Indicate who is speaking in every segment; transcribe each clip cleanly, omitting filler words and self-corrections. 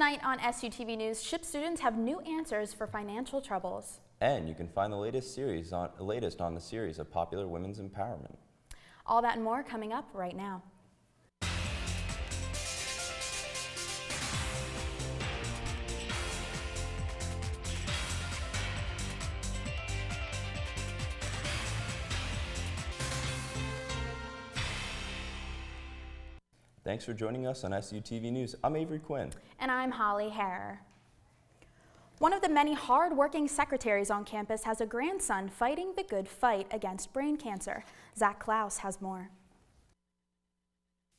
Speaker 1: Tonight on SUTV News, SHIP students have new answers for financial troubles.
Speaker 2: And you can find the latest on the series of popular women's empowerment.
Speaker 1: All that and more coming up right now.
Speaker 2: Thanks for joining us on SUTV News. I'm Avery Quinn.
Speaker 1: And I'm Holly Harrer. One of the many hard-working secretaries on campus has a grandson fighting the good fight against brain cancer. Zach Klaus has more.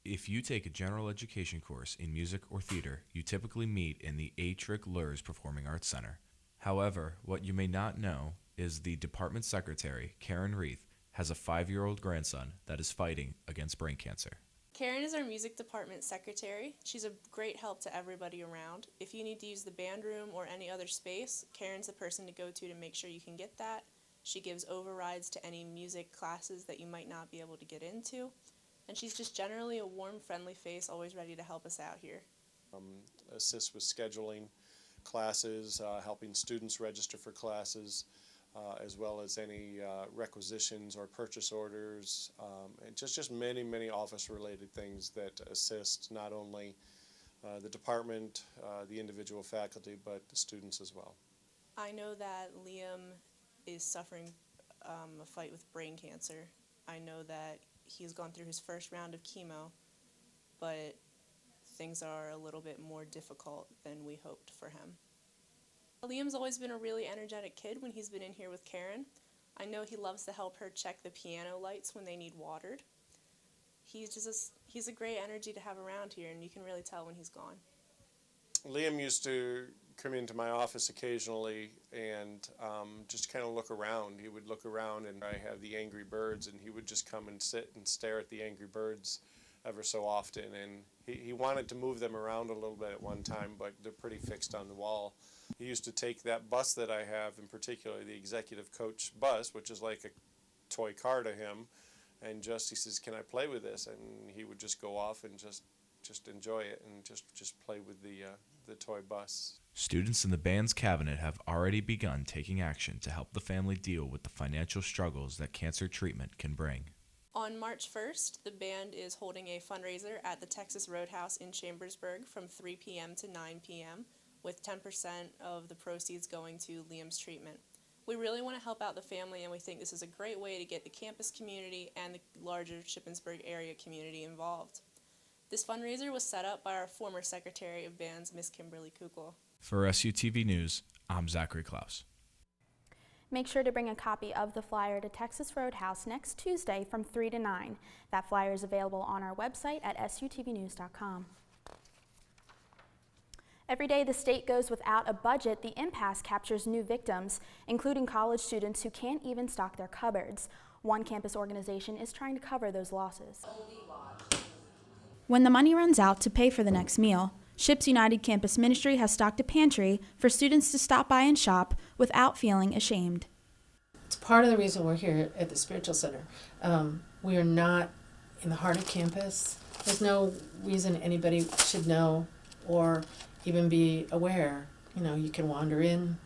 Speaker 3: If you take a general education course in music or theater, you typically meet in the A. Trick Lurs Performing Arts Center. However, what you may not know is the department secretary, Karen Reith, has a 5-year-old grandson that is fighting against brain cancer.
Speaker 4: Karen is our music department secretary. She's a great help to everybody around. If you need to use the band room or any other space, Karen's the person to go to make sure you can get that. She gives overrides to any music classes that you might not be able to get into. And she's just generally a warm, friendly face, always ready to help us out here.
Speaker 5: Assist with scheduling classes, helping students register for classes, as well as any requisitions or purchase orders, and just many office-related things that assist not only the department, the individual faculty, but the students as well.
Speaker 4: I know that Liam is suffering a fight with brain cancer. I know that he's gone through his first round of chemo, but things are a little bit more difficult than we hoped for him. Liam's always been a really energetic kid when he's been in here with Karen. I know he loves to help her check the piano lights when they need watered. He's a great energy to have around here, and you can really tell when he's gone.
Speaker 5: Liam used to come into my office occasionally and just kind of look around. He would look around, and I have the Angry Birds, and he would just come and sit and stare at the Angry Birds ever so often. And he wanted to move them around a little bit at one time, but they're pretty fixed on the wall. He used to take that bus that I have, in particular the executive coach bus, which is like a toy car to him, and he says, "Can I play with this?" And he would just go off and just enjoy it and just play with the toy bus.
Speaker 3: Students in the band's cabinet have already begun taking action to help the family deal with the financial struggles that cancer treatment can bring.
Speaker 4: On March 1st, the band is holding a fundraiser at the Texas Roadhouse in Chambersburg from 3 p.m. to 9 p.m., with 10% of the proceeds going to Liam's treatment. We really want to help out the family, and we think this is a great way to get the campus community and the larger Shippensburg area community involved. This fundraiser was set up by our former Secretary of Bands, Miss Kimberly Kukl.
Speaker 3: For SUTV News, I'm Zachary Klaus.
Speaker 1: Make sure to bring a copy of the flyer to Texas Roadhouse next Tuesday from 3 to 9. That flyer is available on our website at sutvnews.com. Every day the state goes without a budget, the impasse captures new victims, including college students who can't even stock their cupboards. One campus organization is trying to cover those losses. When the money runs out to pay for the next meal, SHIP's United Campus Ministry has stocked a pantry for students to stop by and shop without feeling ashamed.
Speaker 6: It's part of the reason we're here at the Spiritual Center. We are not in the heart of campus. There's no reason anybody should know or even be aware. You can wander in,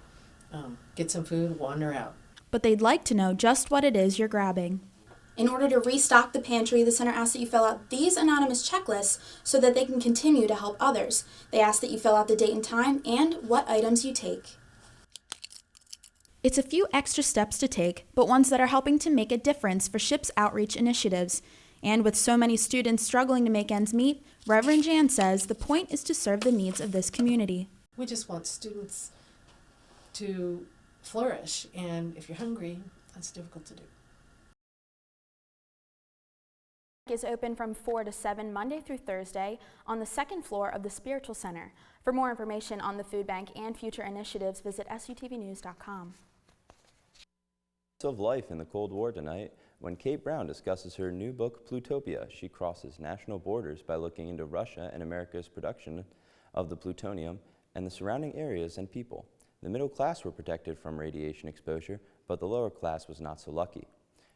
Speaker 6: get some food, wander out.
Speaker 1: But they'd like to know just what it is you're grabbing. In order to restock the pantry, the center asks that you fill out these anonymous checklists so that they can continue to help others. They ask that you fill out the date and time and what items you take. It's a few extra steps to take, but ones that are helping to make a difference for SHIP's outreach initiatives. And with so many students struggling to make ends meet, Reverend Jan says the point is to serve the needs of this community.
Speaker 6: We just want students to flourish, and if you're hungry, that's difficult to do.
Speaker 1: Is open from 4 to 7 Monday through Thursday on the second floor of the Spiritual Center. For more information on the food bank and future initiatives, visit sutvnews.com.
Speaker 2: Of life in the Cold War tonight, when Kate Brown discusses her new book, Plutopia, she crosses national borders by looking into Russia and America's production of the plutonium and the surrounding areas and people. The middle class were protected from radiation exposure, but the lower class was not so lucky.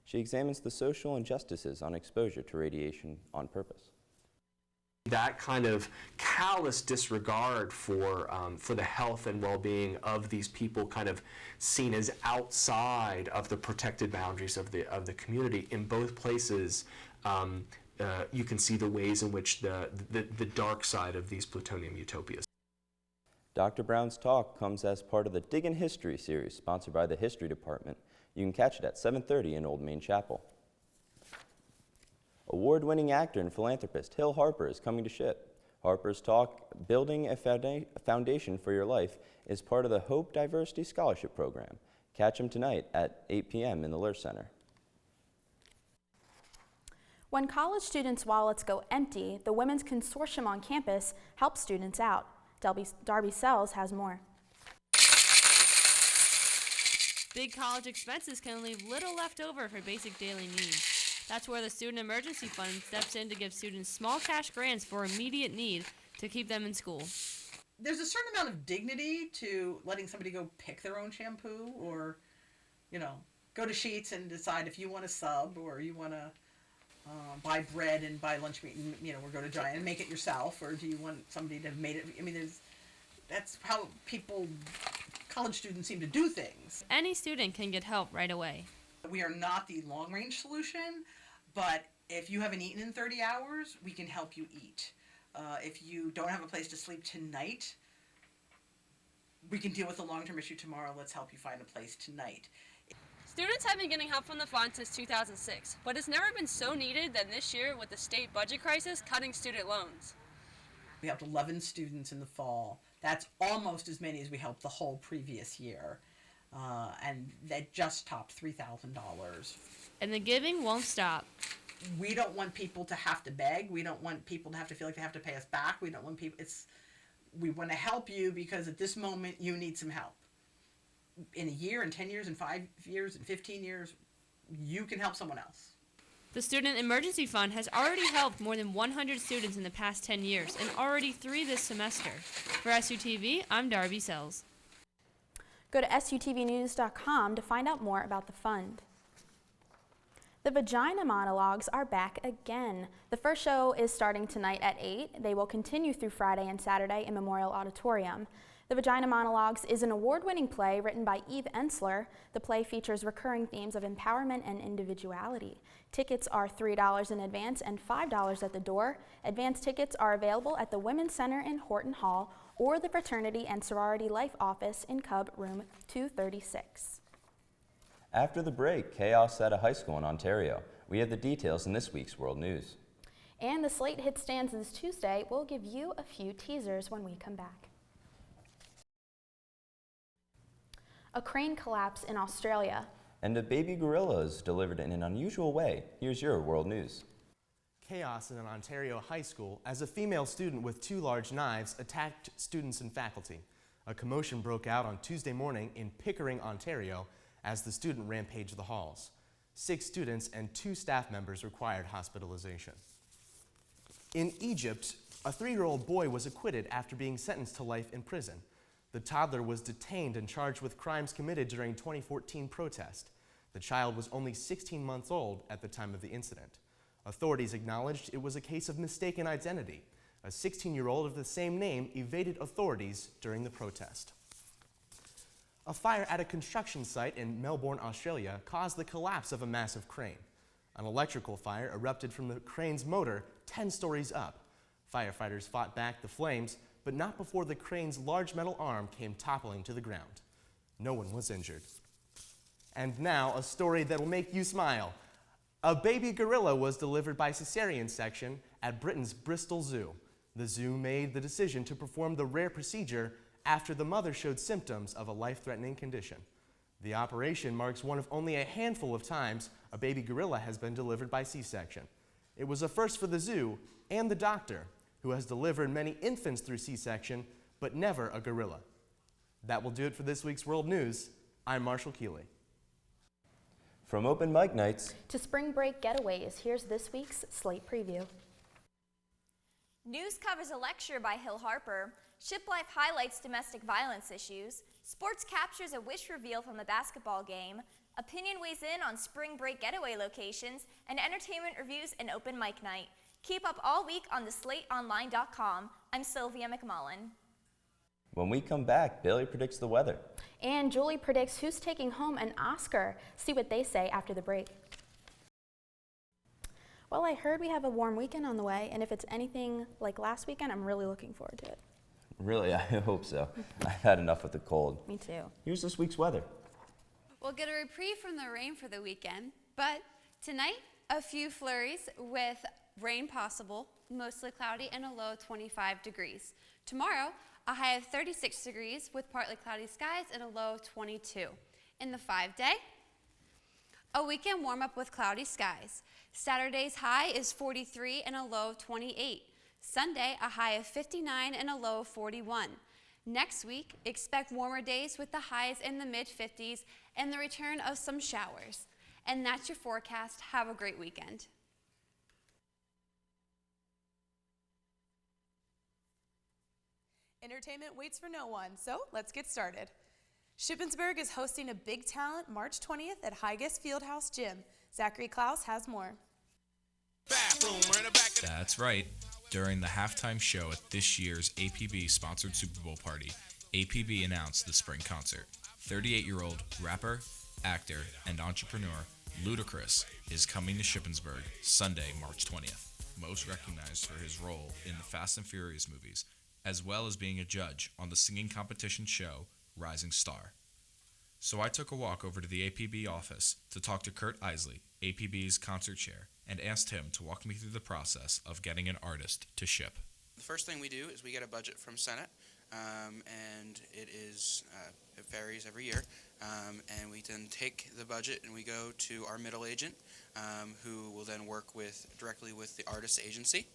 Speaker 2: She examines the social injustices on exposure to radiation on purpose.
Speaker 7: That kind of callous disregard for the health and well-being of these people, kind of seen as outside of the protected boundaries of the community. In both places, you can see the ways in which the dark side of these plutonium utopias.
Speaker 2: Dr. Brown's talk comes as part of the Diggin' History series, sponsored by the History Department. You can catch it at 7:30 in Old Main Chapel. Award-winning actor and philanthropist Hill Harper is coming to SHIP. Harper's talk, Building a Foundation for Your Life, is part of the Hope Diversity Scholarship Program. Catch him tonight at 8 p.m. in the Luers Center.
Speaker 1: When college students' wallets go empty, the Women's Consortium on campus helps students out. Darby Sells has more.
Speaker 8: Big college expenses can leave little left over for basic daily needs. That's where the Student Emergency Fund steps in to give students small cash grants for immediate need to keep them in school.
Speaker 9: There's a certain amount of dignity to letting somebody go pick their own shampoo, or, go to Sheetz and decide if you want to sub, or you want to buy bread and buy lunch meat and, or go to Giant and make it yourself, or do you want somebody to have made it? That's how college students seem to do things.
Speaker 8: Any student can get help right away.
Speaker 9: We are not the long-range solution, but if you haven't eaten in 30 hours, we can help you eat. If you don't have a place to sleep tonight, we can deal with the long-term issue tomorrow. Let's help you find a place tonight.
Speaker 8: Students have been getting help from the fund since 2006, but it's never been so needed than this year with the state budget crisis cutting student loans.
Speaker 9: We helped 11 students in the fall. That's almost as many as we helped the whole previous year. And that just topped $3,000.
Speaker 8: And the giving won't stop.
Speaker 9: We don't want people to have to beg. We don't want people to have to feel like they have to pay us back. We don't want people, we want to help you because at this moment you need some help. In a year, in 10 years, in 5 years, in 15 years, you can help someone else.
Speaker 8: The Student Emergency Fund has already helped more than 100 students in the past 10 years and already 3 this semester. For SUTV, I'm Darby Sells.
Speaker 1: Go to sutvnews.com to find out more about the fund. The Vagina Monologues are back again. The first show is starting tonight at 8. They will continue through Friday and Saturday in Memorial Auditorium. The Vagina Monologues is an award-winning play written by Eve Ensler. The play features recurring themes of empowerment and individuality. Tickets are $3 in advance and $5 at the door. Advance tickets are available at the Women's Center in Horton Hall or the Fraternity and Sorority Life Office in Cub Room 236.
Speaker 2: After the break, chaos at a high school in Ontario. We have the details in this week's World News.
Speaker 1: And the Slate Hit Stands this Tuesday. We'll give you a few teasers when we come back. A crane collapse in Australia.
Speaker 2: And a baby gorilla is delivered in an unusual way. Here's your World News.
Speaker 10: Chaos in an Ontario high school as a female student with 2 large knives attacked students and faculty. A commotion broke out on Tuesday morning in Pickering, Ontario, as the student rampaged the halls. 6 students and 2 staff members required hospitalization. In Egypt, a 3-year-old boy was acquitted after being sentenced to life in prison. The toddler was detained and charged with crimes committed during 2014 protest. The child was only 16 months old at the time of the incident. Authorities acknowledged it was a case of mistaken identity. A 16-year-old of the same name evaded authorities during the protest. A fire at a construction site in Melbourne, Australia caused the collapse of a massive crane. An electrical fire erupted from the crane's motor 10 stories up. Firefighters fought back the flames, but not before the crane's large metal arm came toppling to the ground. No one was injured. And now, a story that will make you smile. A baby gorilla was delivered by cesarean section at Britain's Bristol Zoo. The zoo made the decision to perform the rare procedure after the mother showed symptoms of a life-threatening condition. The operation marks one of only a handful of times a baby gorilla has been delivered by C-section. It was a first for the zoo and the doctor, who has delivered many infants through C-section, but never a gorilla. That will do it for this week's World News. I'm Marshall Keeley.
Speaker 2: From open mic nights
Speaker 1: to spring break getaways, here's this week's Slate Preview.
Speaker 11: News covers a lecture by Hill Harper. Ship Life highlights domestic violence issues. Sports captures a wish reveal from a basketball game. Opinion weighs in on spring break getaway locations. And entertainment reviews an open mic night. Keep up all week on theslateonline.com. I'm Sylvia McMullen.
Speaker 2: When we come back, Bailey predicts the weather.
Speaker 1: And Julie predicts who's taking home an Oscar. See what they say after the break. Well, I heard we have a warm weekend on the way, and if it's anything like last weekend, I'm really looking forward to it.
Speaker 2: Really, I hope so. I've had enough with the cold.
Speaker 1: Me too.
Speaker 2: Here's this week's weather.
Speaker 12: We'll get a reprieve from the rain for the weekend, but tonight, a few flurries with rain possible, mostly cloudy, and a low 25 degrees. Tomorrow, a high of 36 degrees with partly cloudy skies and a low 22. In the 5-day, a weekend warm-up with cloudy skies. Saturday's high is 43 and a low 28. Sunday, a high of 59 and a low 41. Next week, expect warmer days with the highs in the mid-50s and the return of some showers. And that's your forecast. Have a great weekend.
Speaker 13: Entertainment waits for no one, so let's get started. Shippensburg is hosting a Big Talent March 20th at Higas Fieldhouse Gym. Zachary Klaus has more.
Speaker 3: That's right. During the halftime show at this year's APB-sponsored Super Bowl party, APB announced the spring concert. 38-year-old rapper, actor, and entrepreneur Ludacris is coming to Shippensburg Sunday, March 20th. Most recognized for his role in the Fast and Furious movies, as well as being a judge on the singing competition show Rising Star. So I took a walk over to the APB office to talk to Kurt Isley, APB's concert chair, and asked him to walk me through the process of getting an artist to ship.
Speaker 14: The first thing we do is we get a budget from Senate, and it varies every year, and we then take the budget and we go to our middle agent, who will then work directly with the artist agency,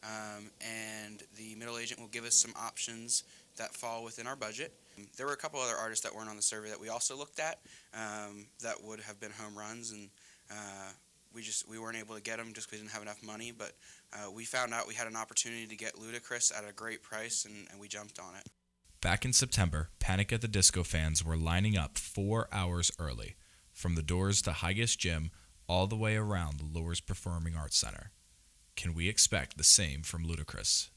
Speaker 14: and the middle agent will give us some options that fall within our budget. There were a couple other artists that weren't on the survey that we also looked at that would have been home runs, and we weren't able to get them just because we didn't have enough money, but we found out we had an opportunity to get Ludacris at a great price, and we jumped on it.
Speaker 3: Back in September, Panic at the Disco fans were lining up 4 hours early, from the doors to Higas Gym all the way around the Loewers Performing Arts Center. Can we expect the same from Ludacris?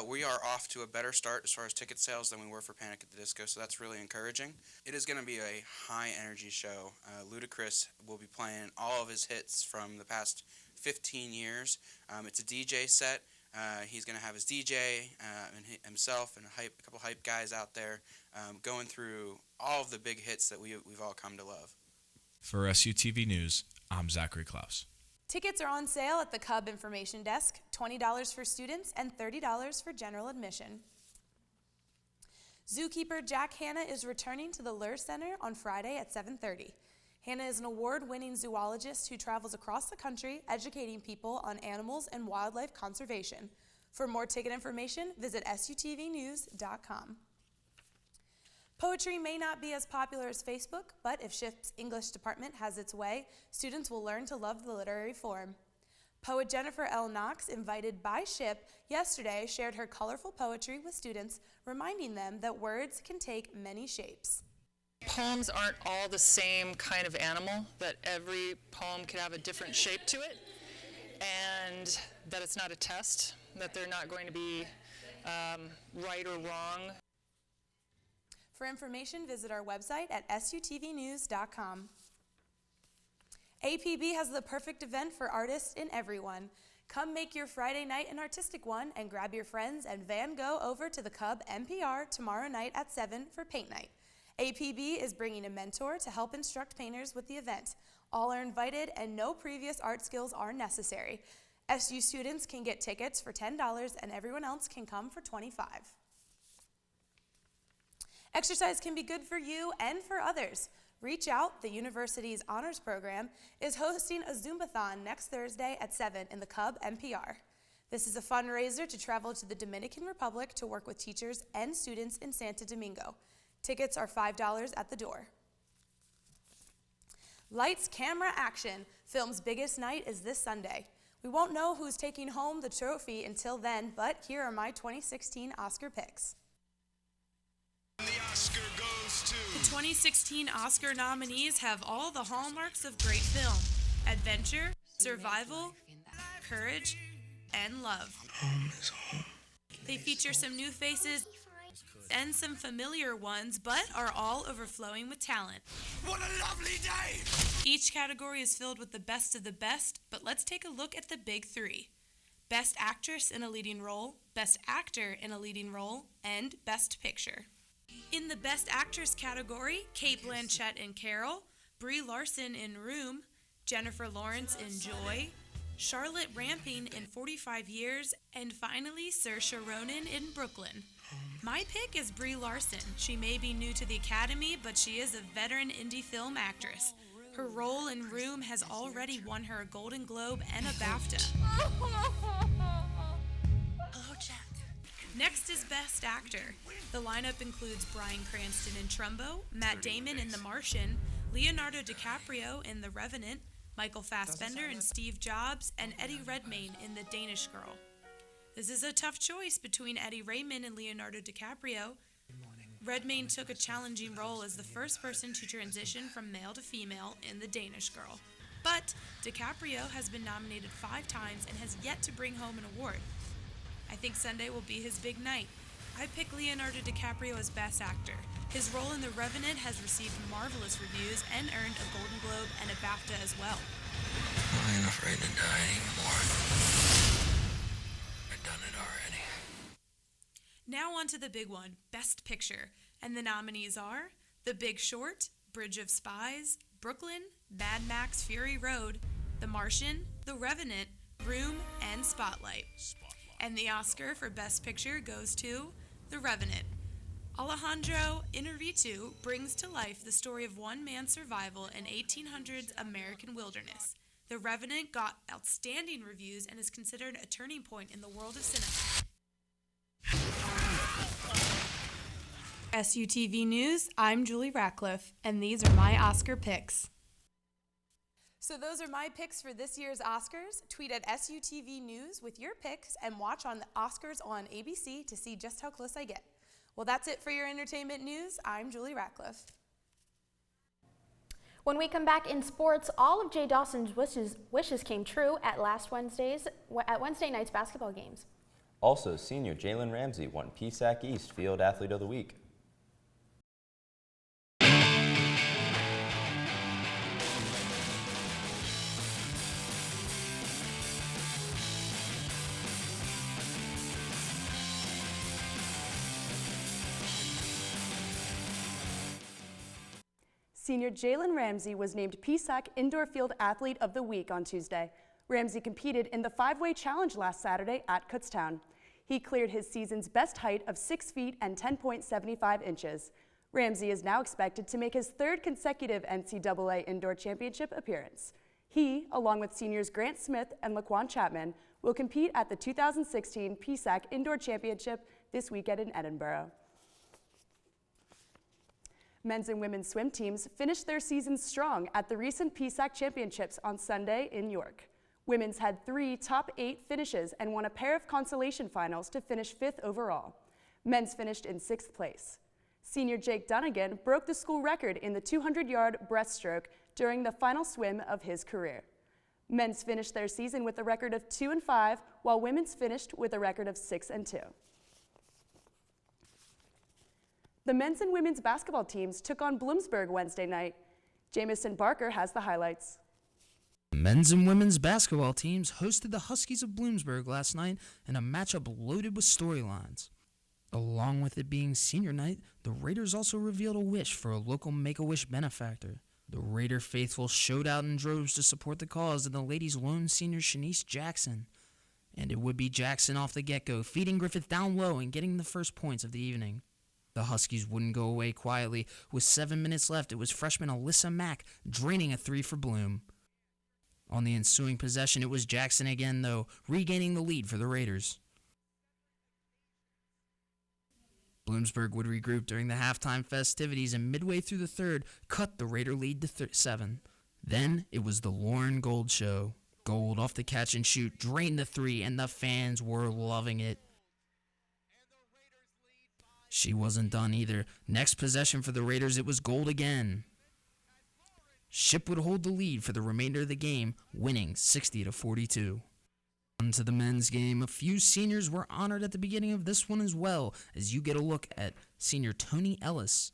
Speaker 14: We are off to a better start as far as ticket sales than we were for Panic at the Disco, so that's really encouraging. It is going to be a high-energy show. Ludacris will be playing all of his hits from the past 15 years. It's a DJ set. He's going to have his DJ and himself and a couple hype guys out there going through all of the big hits that we've all come to love.
Speaker 3: For SUTV News, I'm Zachary Klaus.
Speaker 13: Tickets are on sale at the Cub Information Desk, $20 for students and $30 for general admission. Zookeeper Jack Hanna is returning to the Lure Center on Friday at 7:30. Hanna is an award-winning zoologist who travels across the country educating people on animals and wildlife conservation. For more ticket information, visit sutvnews.com. Poetry may not be as popular as Facebook, but if SHIP's English department has its way, students will learn to love the literary form. Poet Jennifer L. Knox, invited by SHIP yesterday, shared her colorful poetry with students, reminding them that words can take many shapes.
Speaker 15: Poems aren't all the same kind of animal, that every poem could have a different shape to it, and that it's not a test, that they're not going to be right or wrong.
Speaker 13: For information, visit our website at sutvnews.com. APB has the perfect event for artists and everyone. Come make your Friday night an artistic one and grab your friends and Van Gogh over to the Cub NPR tomorrow night at 7 for paint night. APB is bringing a mentor to help instruct painters with the event. All are invited and no previous art skills are necessary. SU students can get tickets for $10 and everyone else can come for $25. Exercise can be good for you and for others. Reach Out, the university's honors program, is hosting a Zumbathon next Thursday at 7 in the Cub NPR. This is a fundraiser to travel to the Dominican Republic to work with teachers and students in Santo Domingo. Tickets are $5 at the door. Lights, Camera, Action. Film's biggest night is this Sunday. We won't know who's taking home the trophy until then, but here are my 2016 Oscar picks.
Speaker 16: The 2016 Oscar nominees have all the hallmarks of great film: adventure, survival, courage, and love.
Speaker 17: Home is home.
Speaker 16: They feature some new faces and some familiar ones, but are all overflowing with talent.
Speaker 17: What a lovely day!
Speaker 16: Each category is filled with the best of the best, but let's take a look at the big three. Best Actress in a Leading Role, Best Actor in a Leading Role, and Best Picture. In the Best Actress category, Cate Blanchett in Carol, Brie Larson in Room, Jennifer Lawrence in Joy, Charlotte Rampling in 45 Years, and finally Saoirse Ronan in Brooklyn. My pick is Brie Larson. She may be new to the Academy, but she is a veteran indie film actress. Her role in Room has already won her a Golden Globe and a BAFTA.
Speaker 17: Hello, Jack.
Speaker 16: Next is Best Actor. The lineup includes Bryan Cranston in Trumbo, Matt Damon in The Martian, Leonardo DiCaprio in The Revenant, Michael Fassbender in Steve Jobs, and Eddie Redmayne in The Danish Girl. This is a tough choice between Eddie Redmayne and Leonardo DiCaprio. Redmayne took a challenging role as the first person to transition from male to female in The Danish Girl. But DiCaprio has been nominated 5 times and has yet to bring home an award. I think Sunday will be his big night. I pick Leonardo DiCaprio as Best Actor. His role in The Revenant has received marvelous reviews and earned a Golden Globe and a BAFTA as well.
Speaker 17: I ain't afraid to die anymore. I've done it already.
Speaker 16: Now on to the big one, Best Picture. And the nominees are The Big Short, Bridge of Spies, Brooklyn, Mad Max Fury Road, The Martian, The Revenant, Room, and Spotlight. And the Oscar for Best Picture goes to The Revenant. Alejandro Inarritu brings to life the story of one man's survival in 1800s American wilderness. The Revenant got outstanding reviews and is considered a turning point in the world of cinema. SUTV News, I'm Julie Ratcliffe, and these are my Oscar picks.
Speaker 13: So those are my picks for this year's Oscars. Tweet at SUTV News with your picks and watch on the Oscars on ABC to see just how close I get. Well, that's it for your entertainment news. I'm Julie Ratcliffe.
Speaker 18: When we come back in sports, all of Jay Dawson's wishes came true at Wednesday night's basketball games.
Speaker 2: Also, senior Jalen Ramsey won PSAC East Field Athlete of the Week.
Speaker 19: Senior Jalen Ramsey was named PSAC Indoor Field Athlete of the Week on Tuesday. Ramsey competed in the 5-way challenge last Saturday at Kutztown. He cleared his season's best height of 6 feet and 10.75 inches. Ramsey is now expected to make his 3rd consecutive NCAA Indoor Championship appearance. He, along with seniors Grant Smith and Laquan Chapman, will compete at the 2016 PSAC Indoor Championship this weekend in Edinburgh. Men's and women's swim teams finished their seasons strong at the recent PSAC Championships on Sunday in York. Women's had 3 top 8 finishes and won a pair of consolation finals to finish 5th overall. Men's finished in 6th place. Senior Jake Dunnigan broke the school record in the 200-yard breaststroke during the final swim of his career. Men's finished their season with a record of 2-5, while women's finished with a record of 6-2. The men's and women's basketball teams took on Bloomsburg Wednesday night. Jamison Barker has the highlights.
Speaker 20: Men's and women's basketball teams hosted the Huskies of Bloomsburg last night in a matchup loaded with storylines. Along with it being senior night, the Raiders also revealed a wish for a local Make-A-Wish benefactor. The Raider faithful showed out in droves to support the cause of the ladies' lone senior Shanice Jackson. And it would be Jackson off the get-go, feeding Griffith down low and getting the first points of the evening. The Huskies wouldn't go away quietly. With 7 minutes left, it was freshman Alyssa Mack draining a 3 for Bloom. On the ensuing possession, it was Jackson again, though, regaining the lead for the Raiders. Bloomsburg would regroup during the halftime festivities and midway through the third, cut the Raider lead to 7. Then it was the Lauren Gold show. Gold off the catch and shoot, drained the 3, and the fans were loving it. She wasn't done either. Next possession for the Raiders, it was Gold again. Ship would hold the lead for the remainder of the game, winning 60-42. On to the men's game. A few seniors were honored at the beginning of this one as well, as you get a look at senior Tony Ellis.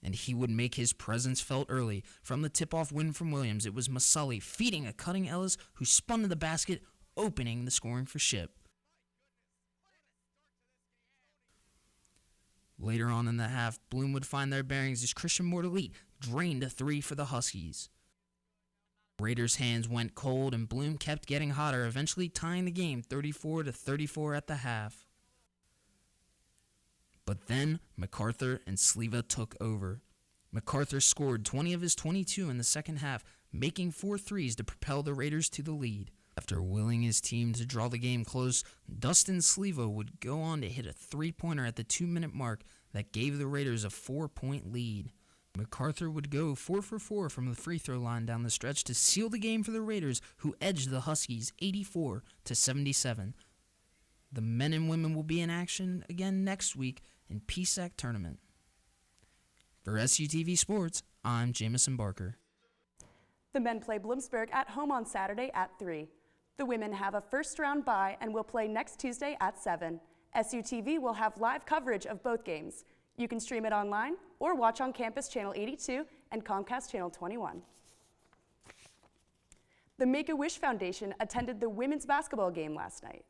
Speaker 20: And he would make his presence felt early. From the tip-off win from Williams, it was Masully feeding a cutting Ellis, who spun to the basket, opening the scoring for Ship. Later on in the half, Bloom would find their bearings as Christian Mordelite drained a three for the Huskies. Raiders' hands went cold, and Bloom kept getting hotter, eventually tying the game 34-34 at the half. But then MacArthur and Sleva took over. MacArthur scored 20 of his 22 in the second half, making 4 threes to propel the Raiders to the lead. After willing his team to draw the game close, Dustin Sleva would go on to hit a three-pointer at the 2-minute mark that gave the Raiders a 4-point lead. MacArthur would go 4 for 4 from the free throw line down the stretch to seal the game for the Raiders, who edged the Huskies 84-77. The men and women will be in action again next week in PSAC tournament. For SUTV Sports, I'm Jamison Barker.
Speaker 19: The men play Bloomsburg at home on Saturday at 3. The women have a first-round bye and will play next Tuesday at 7. SUTV will have live coverage of both games. You can stream it online or watch on campus Channel 82 and Comcast Channel 21. The Make-A-Wish Foundation attended the women's basketball game last night.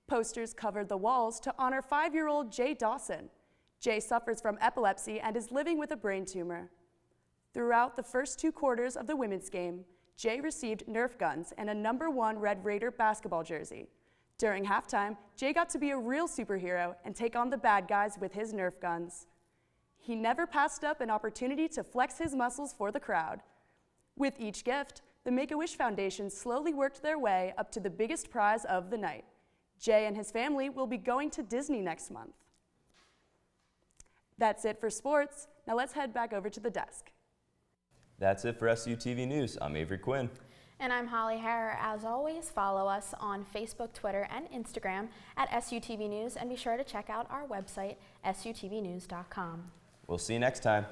Speaker 19: Posters covered the walls to honor 5-year-old Jay Dawson. Jay suffers from epilepsy and is living with a brain tumor. Throughout the first 2 quarters of the women's game, Jay received Nerf guns and a #1 Red Raider basketball jersey. During halftime, Jay got to be a real superhero and take on the bad guys with his Nerf guns. He never passed up an opportunity to flex his muscles for the crowd. With each gift, the Make-A-Wish Foundation slowly worked their way up to the biggest prize of the night. Jay and his family will be going to Disney next month. That's it for sports. Now let's head back over to the desk.
Speaker 2: That's it for SUTV News. I'm Avery Quinn.
Speaker 18: And I'm Holly Harrer. As always, follow us on Facebook, Twitter, and Instagram at SUTV News, and be sure to check out our website, sutvnews.com.
Speaker 2: We'll see you next time.